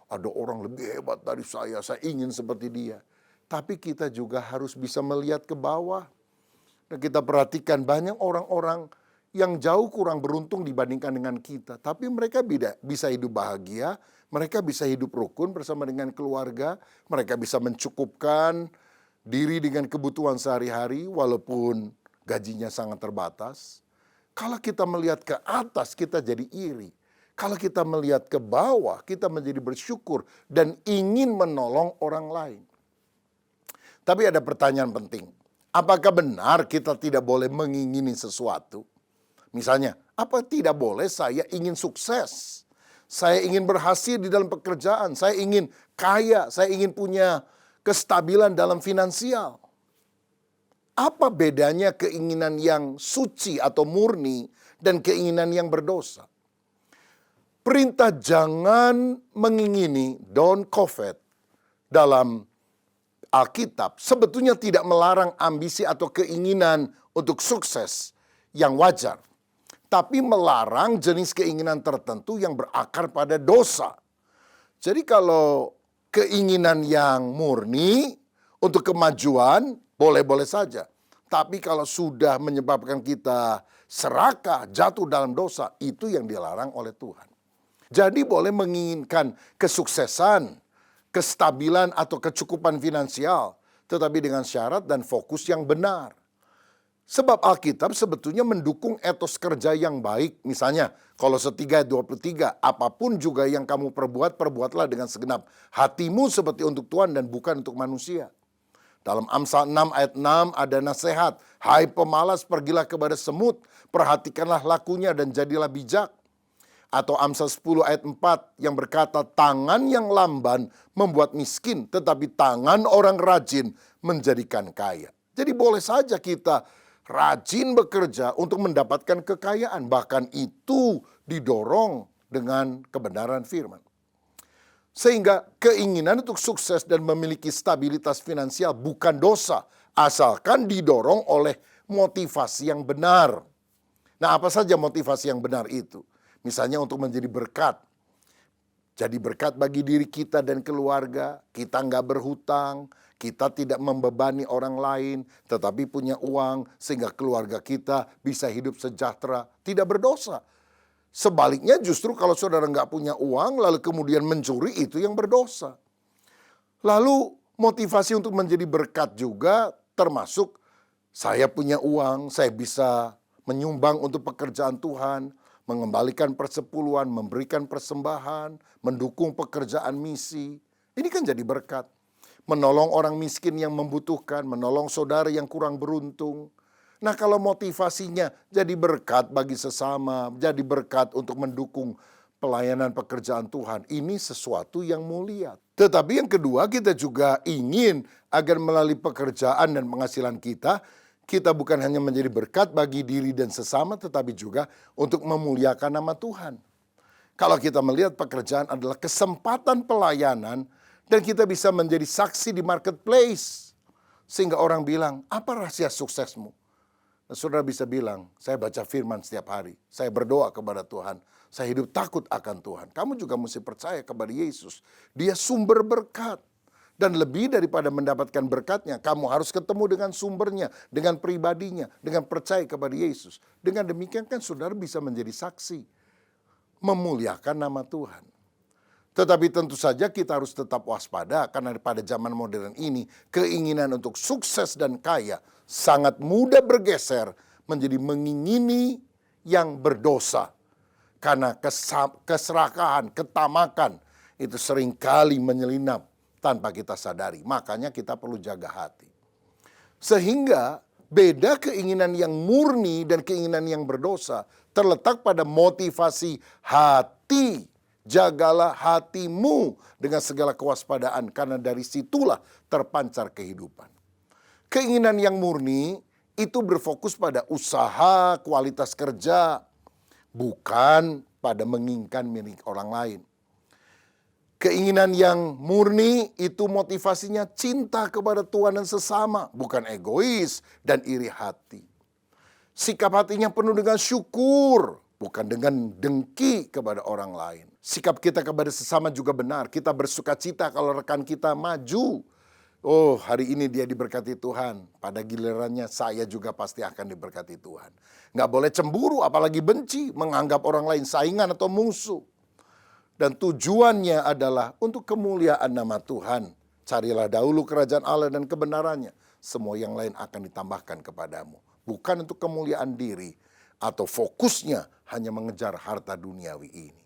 Speaker 5: Ada orang lebih hebat dari saya ingin seperti dia. Tapi kita juga harus bisa melihat ke bawah. Dan kita perhatikan banyak orang-orang yang jauh kurang beruntung dibandingkan dengan kita. Tapi mereka bisa hidup bahagia, mereka bisa hidup rukun bersama dengan keluarga, mereka bisa mencukupkan diri dengan kebutuhan sehari-hari walaupun gajinya sangat terbatas. Kalau kita melihat ke atas, kita jadi iri. Kalau kita melihat ke bawah, kita menjadi bersyukur dan ingin menolong orang lain. Tapi ada pertanyaan penting. Apakah benar kita tidak boleh mengingini sesuatu? Misalnya, apa tidak boleh saya ingin sukses? Saya ingin berhasil di dalam pekerjaan. Saya ingin kaya. Saya ingin punya kestabilan dalam finansial. Apa bedanya keinginan yang suci atau murni dan keinginan yang berdosa? Perintah jangan mengingini, don't covet, dalam Alkitab sebetulnya tidak melarang ambisi atau keinginan untuk sukses yang wajar. Tapi melarang jenis keinginan tertentu yang berakar pada dosa. Jadi kalau keinginan yang murni untuk kemajuan, boleh-boleh saja. Tapi kalau sudah menyebabkan kita serakah, jatuh dalam dosa, itu yang dilarang oleh Tuhan. Jadi boleh menginginkan kesuksesan, kestabilan atau kecukupan finansial, tetapi dengan syarat dan fokus yang benar. Sebab Alkitab sebetulnya mendukung etos kerja yang baik. Misalnya, Kolose 3:23, apapun juga yang kamu perbuat, perbuatlah dengan segenap hatimu seperti untuk Tuhan dan bukan untuk manusia. Dalam Amsal 6 ayat 6 ada nasihat, hai pemalas pergilah kepada semut, perhatikanlah lakunya dan jadilah bijak. Atau Amsal 10 ayat 4 yang berkata, tangan yang lamban membuat miskin, tetapi tangan orang rajin menjadikan kaya. Jadi boleh saja kita rajin bekerja untuk mendapatkan kekayaan. Bahkan itu didorong dengan kebenaran firman. Sehingga keinginan untuk sukses dan memiliki stabilitas finansial bukan dosa, asalkan didorong oleh motivasi yang benar. Nah, apa saja motivasi yang benar itu? Misalnya untuk menjadi berkat. Jadi berkat bagi diri kita dan keluarga, kita nggak berhutang, kita tidak membebani orang lain, tetapi punya uang sehingga keluarga kita bisa hidup sejahtera, tidak berdosa. Sebaliknya justru kalau saudara nggak punya uang lalu kemudian mencuri, itu yang berdosa. Lalu motivasi untuk menjadi berkat juga termasuk saya punya uang, saya bisa menyumbang untuk pekerjaan Tuhan, mengembalikan persepuluhan, memberikan persembahan, mendukung pekerjaan misi. Ini kan jadi berkat. Menolong orang miskin yang membutuhkan, menolong saudara yang kurang beruntung. Nah, kalau motivasinya jadi berkat bagi sesama, jadi berkat untuk mendukung pelayanan pekerjaan Tuhan, ini sesuatu yang mulia. Tetapi yang kedua, kita juga ingin agar melalui pekerjaan dan penghasilan kita bukan hanya menjadi berkat bagi diri dan sesama, tetapi juga untuk memuliakan nama Tuhan. Kalau kita melihat pekerjaan adalah kesempatan pelayanan, dan kita bisa menjadi saksi di marketplace. Sehingga orang bilang, apa rahasia suksesmu? Dan saudara bisa bilang, saya baca firman setiap hari. Saya berdoa kepada Tuhan. Saya hidup takut akan Tuhan. Kamu juga mesti percaya kepada Yesus. Dia sumber berkat. Dan lebih daripada mendapatkan berkatnya, kamu harus ketemu dengan sumbernya, dengan pribadinya, dengan percaya kepada Yesus. Dengan demikian kan saudara bisa menjadi saksi. Memuliakan nama Tuhan. Tetapi tentu saja kita harus tetap waspada karena pada zaman modern ini keinginan untuk sukses dan kaya sangat mudah bergeser menjadi mengingini yang berdosa. Karena keserakahan, ketamakan itu seringkali menyelinap tanpa kita sadari. Makanya kita perlu jaga hati. Sehingga beda keinginan yang murni dan keinginan yang berdosa terletak pada motivasi hati. Jagalah hatimu dengan segala kewaspadaan karena dari situlah terpancar kehidupan. Keinginan yang murni itu berfokus pada usaha, kualitas kerja, bukan pada menginginkan milik orang lain. Keinginan yang murni itu motivasinya cinta kepada Tuhan dan sesama, bukan egois dan iri hati. Sikap hatinya penuh dengan syukur, bukan dengan dengki kepada orang lain. Sikap kita kepada sesama juga benar. Kita bersuka cita kalau rekan kita maju. Oh, hari ini dia diberkati Tuhan. Pada gilirannya saya juga pasti akan diberkati Tuhan. Nggak boleh cemburu, apalagi benci, menganggap orang lain saingan atau musuh. Dan tujuannya adalah untuk kemuliaan nama Tuhan. Carilah dahulu kerajaan Allah dan kebenarannya. Semua yang lain akan ditambahkan kepadamu. Bukan untuk kemuliaan diri atau fokusnya hanya mengejar harta duniawi ini.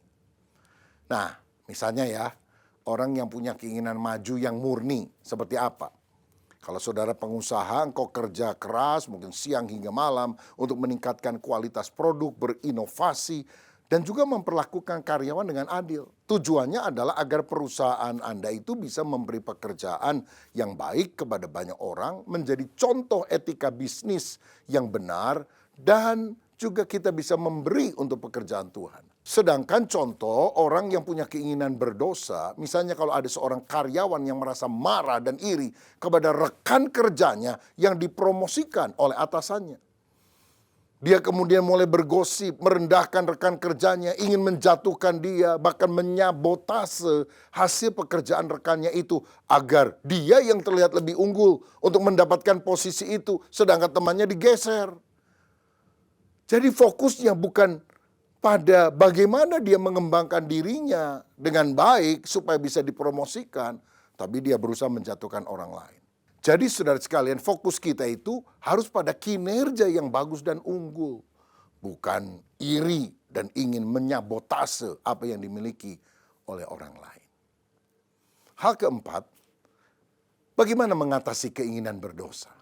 Speaker 5: Nah, misalnya ya, orang yang punya keinginan maju yang murni, seperti apa? Kalau saudara pengusaha, engkau kerja keras, mungkin siang hingga malam, untuk meningkatkan kualitas produk, berinovasi, dan juga memperlakukan karyawan dengan adil. Tujuannya adalah agar perusahaan Anda itu bisa memberi pekerjaan yang baik kepada banyak orang, menjadi contoh etika bisnis yang benar, dan juga kita bisa memberi untuk pekerjaan Tuhan. Sedangkan contoh orang yang punya keinginan berdosa, misalnya kalau ada seorang karyawan yang merasa marah dan iri kepada rekan kerjanya yang dipromosikan oleh atasannya. Dia kemudian mulai bergosip, merendahkan rekan kerjanya, ingin menjatuhkan dia, bahkan menyabotase hasil pekerjaan rekannya itu agar dia yang terlihat lebih unggul untuk mendapatkan posisi itu, sedangkan temannya digeser. Jadi fokusnya bukan pada bagaimana dia mengembangkan dirinya dengan baik supaya bisa dipromosikan, tapi dia berusaha menjatuhkan orang lain. Jadi saudara sekalian, fokus kita itu harus pada kinerja yang bagus dan unggul, bukan iri dan ingin menyabotase apa yang dimiliki oleh orang lain. Hal keempat, bagaimana mengatasi keinginan berdosa?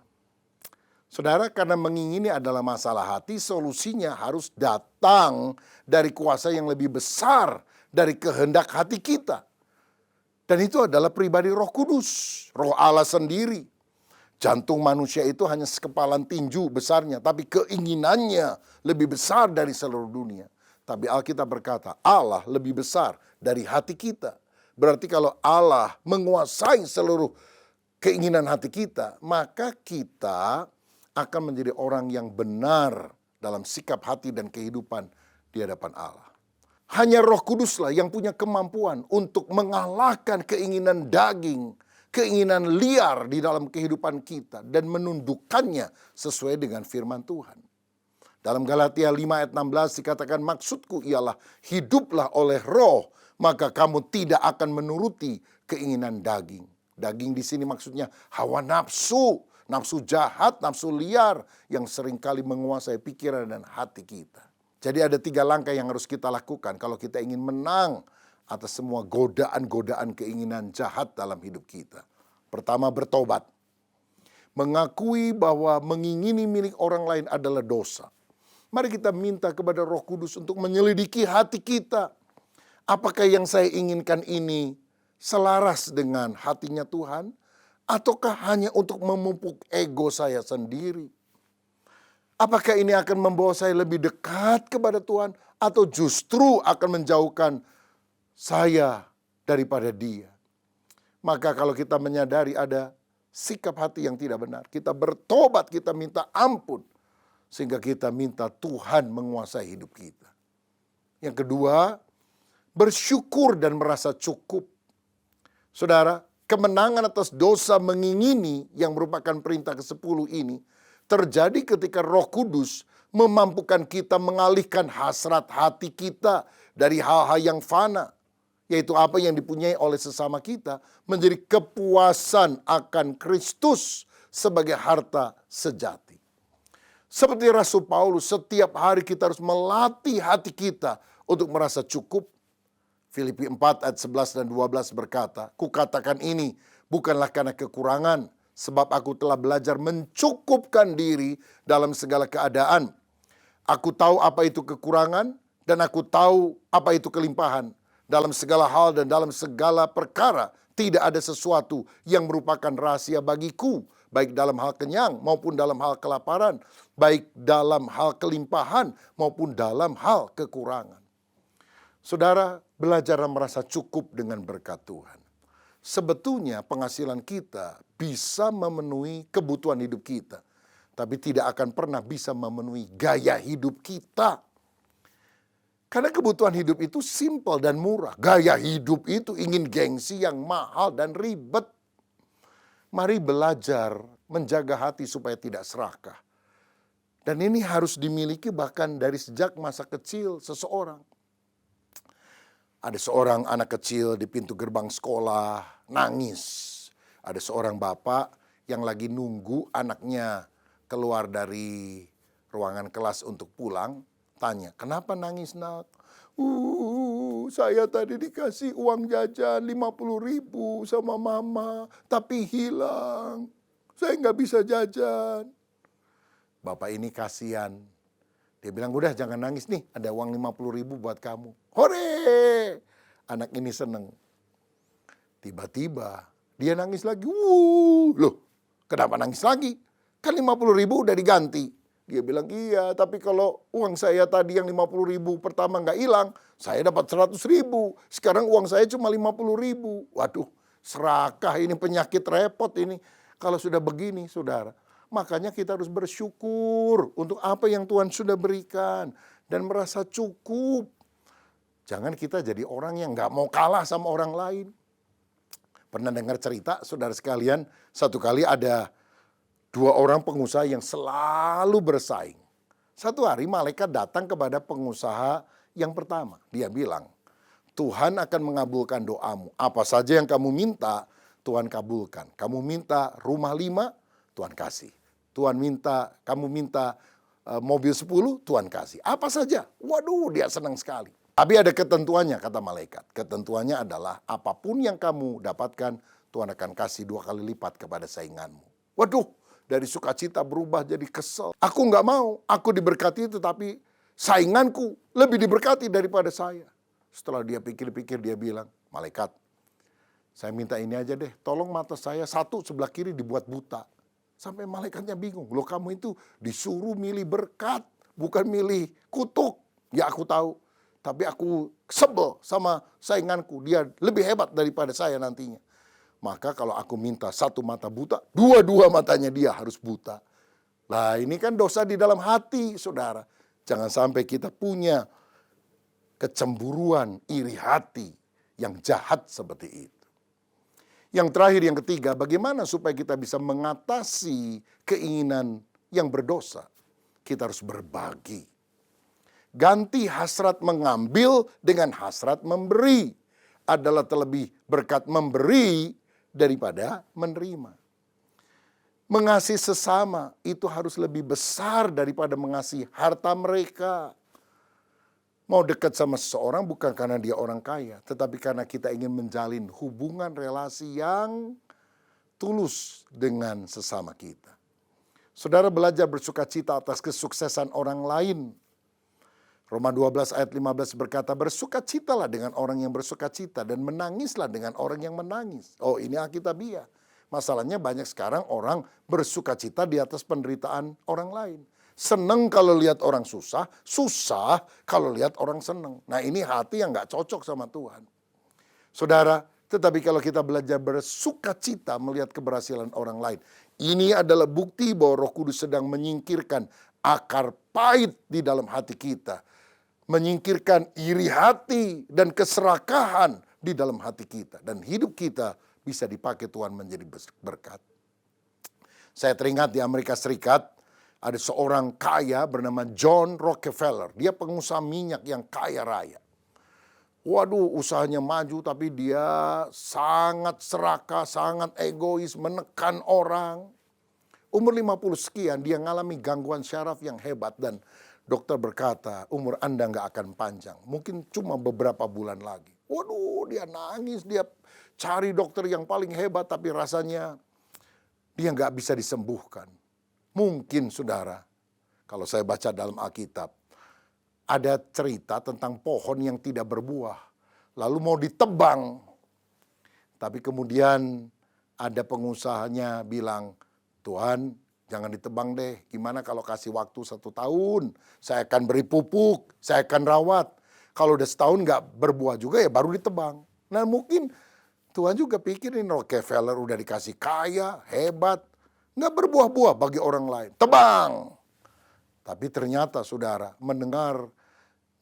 Speaker 5: Saudara, karena mengingini adalah masalah hati, solusinya harus datang dari kuasa yang lebih besar dari kehendak hati kita. Dan itu adalah pribadi Roh Kudus, Roh Allah sendiri. Jantung manusia itu hanya sekepalan tinju besarnya, tapi keinginannya lebih besar dari seluruh dunia. Tapi Alkitab berkata, Allah lebih besar dari hati kita. Berarti kalau Allah menguasai seluruh keinginan hati kita, maka kita akan menjadi orang yang benar dalam sikap hati dan kehidupan di hadapan Allah. Hanya Roh Kuduslah yang punya kemampuan untuk mengalahkan keinginan daging, keinginan liar di dalam kehidupan kita dan menundukkannya sesuai dengan firman Tuhan. Dalam Galatia 5 ayat 16 dikatakan, maksudku ialah hiduplah oleh roh, maka kamu tidak akan menuruti keinginan daging. Daging di sini maksudnya hawa nafsu, nafsu jahat, nafsu liar yang seringkali menguasai pikiran dan hati kita. Jadi ada 3 langkah yang harus kita lakukan kalau kita ingin menang atas semua godaan-godaan keinginan jahat dalam hidup kita. Pertama, bertobat. Mengakui bahwa mengingini milik orang lain adalah dosa. Mari kita minta kepada Roh Kudus untuk menyelidiki hati kita. Apakah yang saya inginkan ini selaras dengan hatinya Tuhan? Ataukah hanya untuk memupuk ego saya sendiri? Apakah ini akan membawa saya lebih dekat kepada Tuhan? Atau justru akan menjauhkan saya daripada Dia? Maka kalau kita menyadari ada sikap hati yang tidak benar, kita bertobat, kita minta ampun. Sehingga kita minta Tuhan menguasai hidup kita. Yang kedua, bersyukur dan merasa cukup. Saudara, kemenangan atas dosa mengingini yang merupakan perintah ke-10 ini terjadi ketika Roh Kudus memampukan kita mengalihkan hasrat hati kita dari hal-hal yang fana, yaitu apa yang dipunyai oleh sesama kita, menjadi kepuasan akan Kristus sebagai harta sejati. Seperti Rasul Paulus, setiap hari kita harus melatih hati kita untuk merasa cukup. Filipi 4 ayat 11 dan 12 berkata, kukatakan ini bukanlah karena kekurangan, sebab aku telah belajar mencukupkan diri dalam segala keadaan. Aku tahu apa itu kekurangan dan aku tahu apa itu kelimpahan. Dalam segala hal dan dalam segala perkara tidak ada sesuatu yang merupakan rahasia bagiku. Baik dalam hal kenyang maupun dalam hal kelaparan. Baik dalam hal kelimpahan maupun dalam hal kekurangan. Saudara, belajar merasa cukup dengan berkat Tuhan. Sebetulnya penghasilan kita bisa memenuhi kebutuhan hidup kita. Tapi tidak akan pernah bisa memenuhi gaya hidup kita. Karena kebutuhan hidup itu simpel dan murah. Gaya hidup itu ingin gengsi yang mahal dan ribet. Mari belajar menjaga hati supaya tidak serakah. Dan ini harus dimiliki bahkan dari sejak masa kecil seseorang. Ada seorang anak kecil di pintu gerbang sekolah nangis. Ada seorang bapak yang lagi nunggu anaknya keluar dari ruangan kelas untuk pulang. Tanya, kenapa nangis nak? Saya tadi dikasih uang jajan 50.000 sama mama, tapi hilang. Saya nggak bisa jajan. Bapak ini kasihan. Dia bilang, udah jangan nangis nih, ada uang 50.000 buat kamu. Hore! Anak ini seneng. Tiba-tiba dia nangis lagi. Loh, kenapa nangis lagi? Kan 50.000 udah diganti. Dia bilang, iya, tapi kalau uang saya tadi yang 50.000 pertama nggak hilang, saya dapat 100.000. Sekarang uang saya cuma 50.000. Waduh, serakah ini, penyakit repot ini. Kalau sudah begini, saudara. Makanya kita harus bersyukur untuk apa yang Tuhan sudah berikan. Dan merasa cukup. Jangan kita jadi orang yang nggak mau kalah sama orang lain. Pernah dengar cerita, saudara sekalian, satu kali ada 2 orang pengusaha yang selalu bersaing. Satu hari malaikat datang kepada pengusaha yang pertama. Dia bilang, Tuhan akan mengabulkan doamu. Apa saja yang kamu minta, Tuhan kabulkan. Kamu minta rumah 5, Tuhan kasih. Kamu minta mobil 10, Tuhan kasih. Apa saja. Waduh, dia senang sekali. Tapi ada ketentuannya, kata malaikat. Ketentuannya adalah apapun yang kamu dapatkan, Tuhan akan kasih 2 kali lipat kepada sainganmu. Waduh, dari sukacita berubah jadi kesel. Aku nggak mau, aku diberkati itu, tapi sainganku lebih diberkati daripada saya. Setelah dia pikir-pikir, dia bilang, malaikat, saya minta ini aja deh, tolong mata saya satu sebelah kiri dibuat buta. Sampai malaikatnya bingung. Loh kamu itu disuruh milih berkat, bukan milih kutuk. Ya aku tahu. Tapi aku sebel sama sainganku. Dia lebih hebat daripada saya nantinya. Maka kalau aku minta satu mata buta, dua-dua matanya dia harus buta. Nah ini kan dosa di dalam hati, saudara. Jangan sampai kita punya kecemburuan, iri hati yang jahat seperti itu. Yang terakhir, yang ketiga, bagaimana supaya kita bisa mengatasi keinginan yang berdosa? Kita harus berbagi. Ganti hasrat mengambil dengan hasrat memberi. Adalah terlebih berkat memberi daripada menerima. Mengasihi sesama itu harus lebih besar daripada mengasihi harta mereka. Mau dekat sama seseorang bukan karena dia orang kaya, tetapi karena kita ingin menjalin hubungan relasi yang tulus dengan sesama kita. Saudara belajar bersukacita atas kesuksesan orang lain. Roma 12 ayat 15 berkata, bersukacitalah dengan orang yang bersukacita dan menangislah dengan orang yang menangis. Oh, ini Alkitabiah. Masalahnya banyak sekarang orang bersukacita di atas penderitaan orang lain. Seneng kalau lihat orang susah, susah kalau lihat orang seneng. Nah ini hati yang gak cocok sama Tuhan. Saudara, tetapi kalau kita belajar bersukacita melihat keberhasilan orang lain, ini adalah bukti bahwa Roh Kudus sedang menyingkirkan akar pahit di dalam hati kita. Menyingkirkan iri hati dan keserakahan di dalam hati kita. Dan hidup kita bisa dipakai Tuhan menjadi berkat. Saya teringat di Amerika Serikat, ada seorang kaya bernama John Rockefeller. Dia pengusaha minyak yang kaya raya. Waduh, usahanya maju tapi dia sangat serakah, sangat egois, menekan orang. Umur 50 sekian dia mengalami gangguan syaraf yang hebat dan dokter berkata, umur Anda nggak akan panjang. Mungkin cuma beberapa bulan lagi. Waduh, dia nangis, dia cari dokter yang paling hebat tapi rasanya dia nggak bisa disembuhkan. Mungkin saudara, kalau saya baca dalam Alkitab, ada cerita tentang pohon yang tidak berbuah. Lalu mau ditebang. Tapi kemudian ada pengusahanya bilang, Tuhan jangan ditebang deh. Gimana kalau kasih waktu 1 tahun? Saya akan beri pupuk, saya akan rawat. Kalau udah setahun nggak berbuah juga ya baru ditebang. Nah mungkin Tuhan juga pikirin Rockefeller udah dikasih kaya, hebat. Nggak berbuah-buah bagi orang lain. Tebang! Tapi ternyata saudara mendengar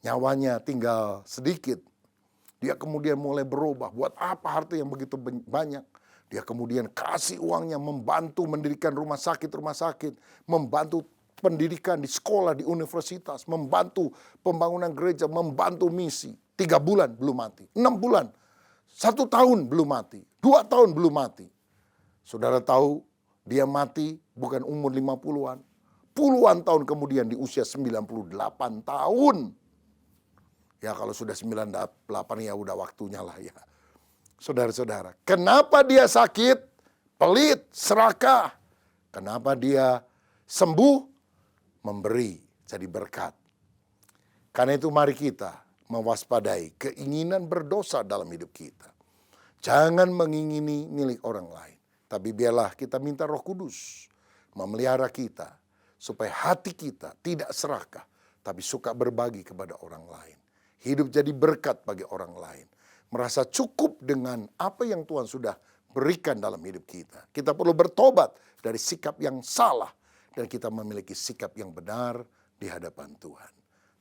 Speaker 5: nyawanya tinggal sedikit. Dia kemudian mulai berubah. Buat apa harta yang begitu banyak? Dia kemudian kasih uangnya membantu mendirikan rumah sakit. Membantu pendidikan di sekolah, di universitas. Membantu pembangunan gereja, membantu misi. 3 bulan belum mati. 6 bulan. 1 tahun belum mati. 2 tahun belum mati. Saudara tahu dia mati bukan umur 50-an. Puluhan tahun kemudian di usia 98 tahun. Ya kalau sudah 98 ya udah waktunya lah ya. Saudara-saudara, kenapa dia sakit, pelit, serakah? Kenapa dia sembuh, memberi, jadi berkat. Karena itu mari kita mewaspadai keinginan berdosa dalam hidup kita. Jangan mengingini milik orang lain. Tapi biarlah kita minta Roh Kudus memelihara kita. Supaya hati kita tidak serakah. Tapi suka berbagi kepada orang lain. Hidup jadi berkat bagi orang lain. Merasa cukup dengan apa yang Tuhan sudah berikan dalam hidup kita. Kita perlu bertobat dari sikap yang salah. Dan kita memiliki sikap yang benar di hadapan Tuhan.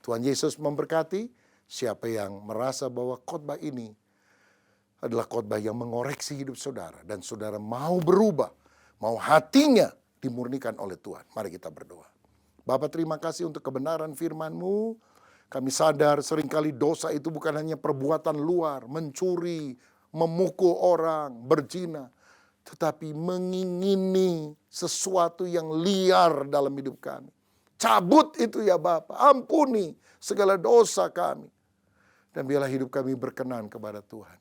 Speaker 5: Tuhan Yesus memberkati. Siapa yang merasa bahwa khotbah ini adalah khotbah yang mengoreksi hidup saudara. Dan saudara mau berubah. Mau hatinya dimurnikan oleh Tuhan. Mari kita berdoa. Bapa terima kasih untuk kebenaran firman-Mu. Kami sadar seringkali dosa itu bukan hanya perbuatan luar. Mencuri, memukul orang, berzina. Tetapi mengingini sesuatu yang liar dalam hidup kami. Cabut itu ya Bapa. Ampuni segala dosa kami. Dan biarlah hidup kami berkenan kepada Tuhan.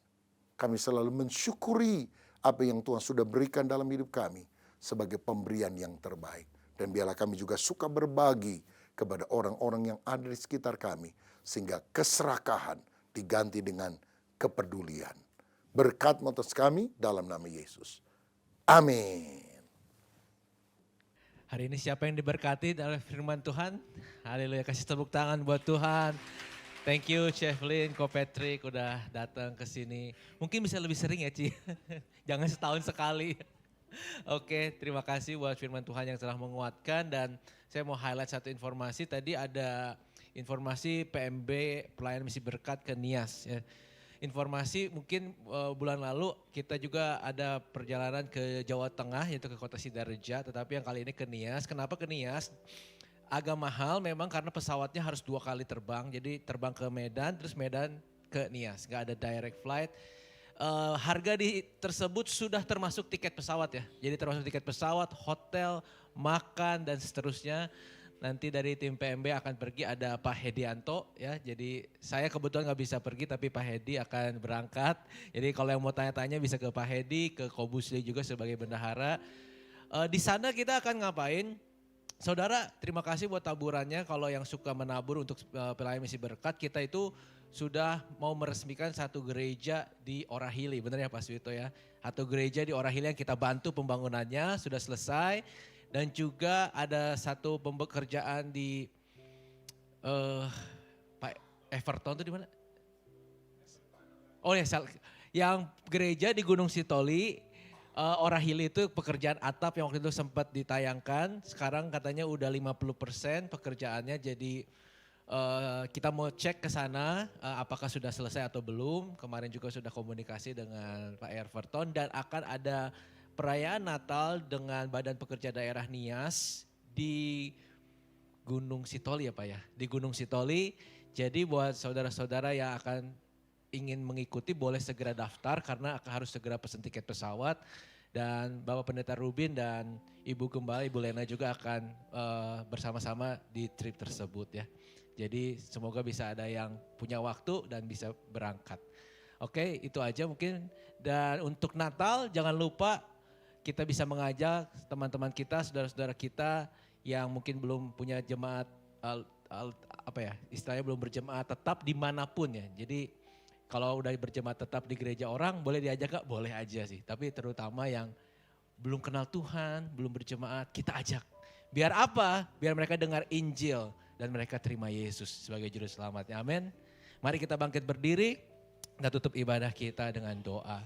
Speaker 5: Kami selalu mensyukuri apa yang Tuhan sudah berikan dalam hidup kami sebagai pemberian yang terbaik. Dan biarlah kami juga suka berbagi kepada orang-orang yang ada di sekitar kami. Sehingga keserakahan diganti dengan kepedulian. Berkat-Mu atas kami dalam nama Yesus. Amin.
Speaker 2: Hari ini siapa yang diberkati oleh firman Tuhan? Haleluya, kasih tepuk tangan buat Tuhan. Thank you Chef Lin, Ko Patrick udah datang ke sini. Mungkin bisa lebih sering ya Ci, jangan setahun sekali. Oke, terima kasih buat firman Tuhan yang telah menguatkan dan saya mau highlight satu informasi. Tadi ada informasi PMB Pelayanan Misi Berkat ke Nias. Ya. Informasi mungkin bulan lalu kita juga ada perjalanan ke Jawa Tengah yaitu ke kota Sidareja, tetapi yang kali ini ke Nias. Kenapa ke Nias? Agak mahal memang karena pesawatnya harus 2 kali terbang. Jadi terbang ke Medan terus Medan ke Nias, gak ada direct flight. Harga tersebut sudah termasuk tiket pesawat ya. Jadi termasuk tiket pesawat, hotel, makan dan seterusnya. Nanti dari tim PMB akan pergi ada Pak Hedianto ya. Jadi saya kebetulan gak bisa pergi tapi Pak Hedi akan berangkat. Jadi kalau yang mau tanya-tanya bisa ke Pak Hedi, ke Kobusli juga sebagai bendahara. Di sana kita akan ngapain? Saudara, terima kasih buat taburannya. Kalau yang suka menabur untuk Pelayanan Misi Berkat, kita itu sudah mau meresmikan satu gereja di Orahili. Benar ya Pak Suwito ya? Satu gereja di Orahili yang kita bantu pembangunannya, sudah selesai. Dan juga ada satu pekerjaan di Pak Everton itu di mana? Oh ya, yang gereja di Gunung Sitoli. Orahili itu pekerjaan atap yang waktu itu sempat ditayangkan, sekarang katanya udah 50% pekerjaannya, jadi kita mau cek ke sana apakah sudah selesai atau belum. Kemarin juga sudah komunikasi dengan Pak Everton dan akan ada perayaan Natal dengan Badan Pekerja Daerah Nias di Gunung Sitoli ya Pak ya, di Gunung Sitoli. Jadi buat saudara-saudara yang akan ingin mengikuti boleh segera daftar karena harus segera pesan tiket pesawat. Dan Bapak Pendeta Rubin dan Ibu Gembala, Ibu Lena juga akan bersama-sama di trip tersebut ya. Jadi semoga bisa ada yang punya waktu dan bisa berangkat. Oke, itu aja mungkin. Dan untuk Natal jangan lupa kita bisa mengajak teman-teman kita, saudara-saudara kita yang mungkin belum punya jemaat, istilahnya belum berjemaat tetap dimanapun ya. Jadi kalau udah berjemaat tetap di gereja orang, boleh diajak gak? Boleh aja sih. Tapi terutama yang belum kenal Tuhan, belum berjemaat, kita ajak. Biar apa? Biar mereka dengar Injil dan mereka terima Yesus sebagai juru selamatnya. Amin. Mari kita bangkit berdiri dan tutup ibadah kita dengan doa.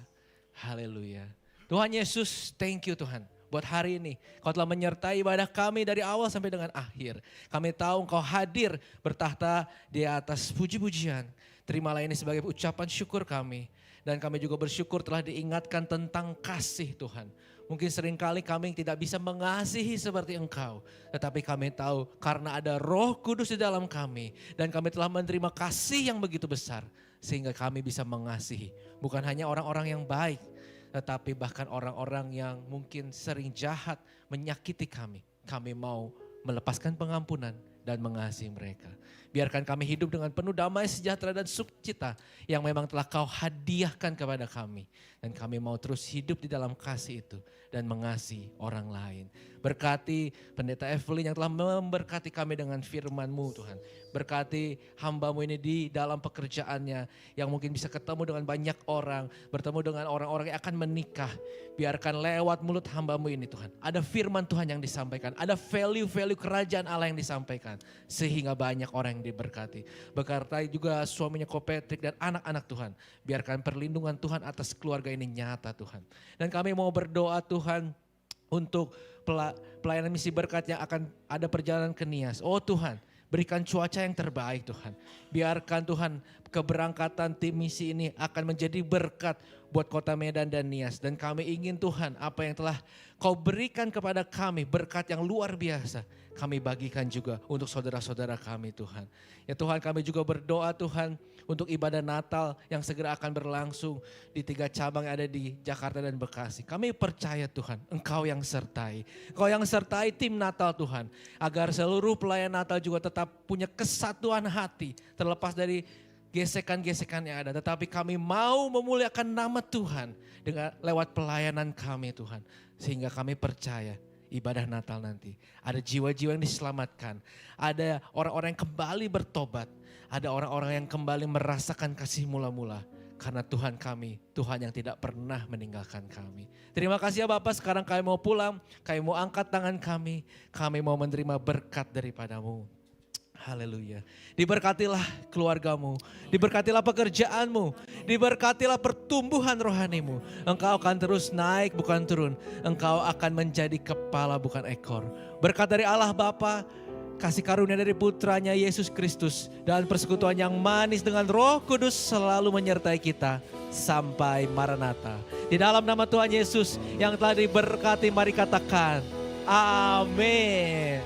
Speaker 2: Haleluya. Tuhan Yesus, thank you Tuhan. Buat hari ini, Kau telah menyertai ibadah kami dari awal sampai dengan akhir. Kami tahu Engkau hadir bertahta di atas puji-pujian. Terimalah ini sebagai ucapan syukur kami. Dan kami juga bersyukur telah diingatkan tentang kasih Tuhan. Mungkin seringkali kami tidak bisa mengasihi seperti Engkau. Tetapi kami tahu karena ada Roh Kudus di dalam kami. Dan kami telah menerima kasih yang begitu besar. Sehingga kami bisa mengasihi. Bukan hanya orang-orang yang baik. Tetapi bahkan orang-orang yang mungkin sering jahat menyakiti kami. Kami mau melepaskan pengampunan dan mengasihi mereka. Biarkan kami hidup dengan penuh damai, sejahtera dan sukacita yang memang telah Kau hadiahkan kepada kami. Dan kami mau terus hidup di dalam kasih itu dan mengasihi orang lain. Berkati Pendeta Evelyn yang telah memberkati kami dengan firman-Mu Tuhan. Berkati hamba-Mu ini di dalam pekerjaannya yang mungkin bisa ketemu dengan banyak orang, bertemu dengan orang-orang yang akan menikah. Biarkan lewat mulut hamba-Mu ini Tuhan, ada firman Tuhan yang disampaikan, ada value-value kerajaan Allah yang disampaikan. Sehingga banyak orang yang diberkati. Berkati juga suaminya Ko Patrick dan anak-anak Tuhan. Biarkan perlindungan Tuhan atas keluarga ini nyata Tuhan. Dan kami mau berdoa Tuhan untuk pelayanan misi berkat yang akan ada perjalanan ke Nias. Oh Tuhan, berikan cuaca yang terbaik Tuhan. Biarkan Tuhan keberangkatan tim misi ini akan menjadi berkat buat kota Medan dan Nias. Dan kami ingin Tuhan apa yang telah Kau berikan kepada kami, berkat yang luar biasa, kami bagikan juga untuk saudara-saudara kami Tuhan. Ya Tuhan, kami juga berdoa Tuhan untuk ibadah Natal yang segera akan berlangsung di 3 cabang yang ada di Jakarta dan Bekasi. Kami percaya Tuhan, Engkau yang sertai. Engkau yang sertai tim Natal Tuhan. Agar seluruh pelayan Natal juga tetap punya kesatuan hati terlepas dari gesekan-gesekan yang ada. Tetapi kami mau memuliakan nama Tuhan dengan lewat pelayanan kami Tuhan. Sehingga kami percaya ibadah Natal nanti ada jiwa-jiwa yang diselamatkan. Ada orang-orang yang kembali bertobat. Ada orang-orang yang kembali merasakan kasih mula-mula. Karena Tuhan kami, Tuhan yang tidak pernah meninggalkan kami. Terima kasih ya Bapak, sekarang kami mau pulang, kami mau angkat tangan kami mau menerima berkat daripadamu. Haleluya. Diberkatilah keluargamu, diberkatilah pekerjaanmu, diberkatilah pertumbuhan rohanimu. Engkau akan terus naik bukan turun, engkau akan menjadi kepala bukan ekor. Berkat dari Allah Bapa, kasih karunia dari putranya Yesus Kristus, dan persekutuan yang manis dengan Roh Kudus selalu menyertai kita sampai Maranatha. Di dalam nama Tuhan Yesus yang telah diberkati, mari katakan amin.